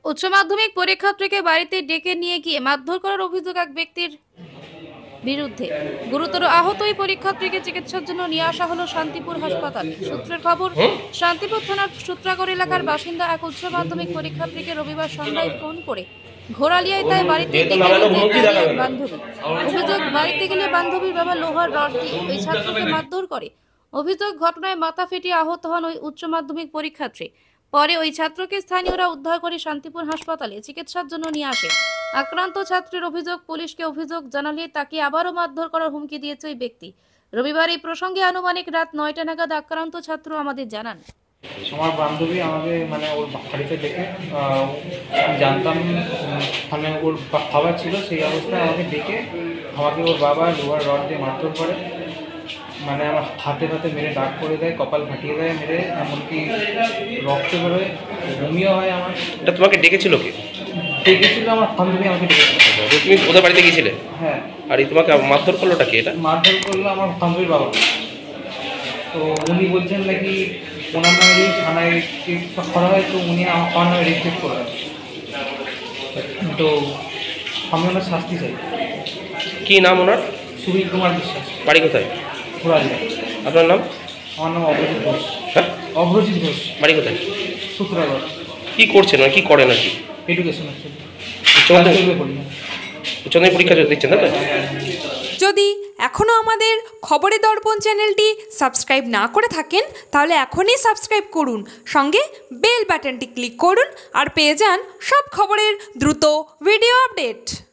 উচ্চ মাধ্যমিক পরীক্ষার্থীকে বাড়িতে ডেকে নিয়ে গিয়ে মারধর করার অভিযোগ এক ব্যক্তির বিরুদ্ধে। গুরুতর আহত ওই পরীক্ষার্থীকে চিকিৎসার জন্য নিয়ে আসা হলো শান্তিপুর হাসপাতালে। সূত্রের খবর, শান্তিপুর থানার সূত্রাগড় এলাকার বাসিন্দা এক উচ্চ মাধ্যমিক পরীক্ষার্থীকে রবিবার সন্ধ্যায় ফোন করে ঘোরালিয়ায় তাই বাড়িতে ডেকে নিয়ে যায় বান্ধবী। অভিযোগ, বাড়িতে গেলে বান্ধবীর বাবা লোহার রড দিয়ে ওই ছাত্রকে মারধর করে। অভিযোগ, ঘটনায় মাথা ফেটে আহত হন ওই উচ্চ মাধ্যমিক পরীক্ষার্থী। পরে ওই ছাত্রকে স্থানীয়রা উদ্ধার করে শান্তিপুর হাসপাতালে চিকিৎসার জন্য নিয়ে আসে। আক্রান্ত ছাত্রের অভিযোগ, পুলিশকে অভিযোগ জানালে তাকে আবারও মারধর করার হুমকি দিয়েছে ওই ব্যক্তি। রবিবার এই প্রসঙ্গে আনুমানিক রাত 9টা নাগাদ আক্রান্ত ছাত্র আমাদের জানান, আমার বান্ধবী আমাকে ওর বাড়িতে ডেকে জানতাম ওর খাবার ছিল, সেই অবস্থায় আমাকে ডেকে আমাকে ওর বাবা লোহার রড দিয়ে মারধর করে। আমার হাতে মেরে দাগ করে দেয়, কপাল ফাটিয়ে দেয় মেরে, এমনকি রক্ত বেরোয়, বমিও হয়। আমার এটা তোমাকে ডেকেছিল কি? ডেকেছিল আমার বান্ধবী, আমাকে ডেকেছিল। তুমি ওদের বাড়িতে গিয়েছিলে? হ্যাঁ। আর এই তোমাকে মারধর করলোটা কি? এটা মারধর করলো আমার বান্ধবীর বাবা। তো উনি বলছেন নাকি ওনার নামে যদি থানায় করা হয় তো উনি আমার নামে রিপোর্ট করবেন। তো আমি ওনার শাস্তি চাই। কি নাম ওনার? সুবীর কুমার বিশ্বাস। বাড়ি কোথায়? ঘোরালিয়া। আপনার নাম? আমার নাম অভ্রজিৎ ঘোষ। হ্যাঁ, অভ্রজিৎ ঘোষ। বাড়ি কোথায়? সূত্রাগড়। কি করছেন আর কি করেন আর কি? এডুকেশন হচ্ছে। উচ্চমাধ্যমিক পরীক্ষা দিচ্ছেন তাই তো? যদি এখনও আমাদের খবরের দর্পণ চ্যানেলটি সাবস্ক্রাইব না করে থাকেন তাহলে এখনই সাবস্ক্রাইব করুন, সঙ্গে বেল বাটনটি ক্লিক করুন আর পেয়ে যান সব খবরের দ্রুত ভিডিও আপডেট।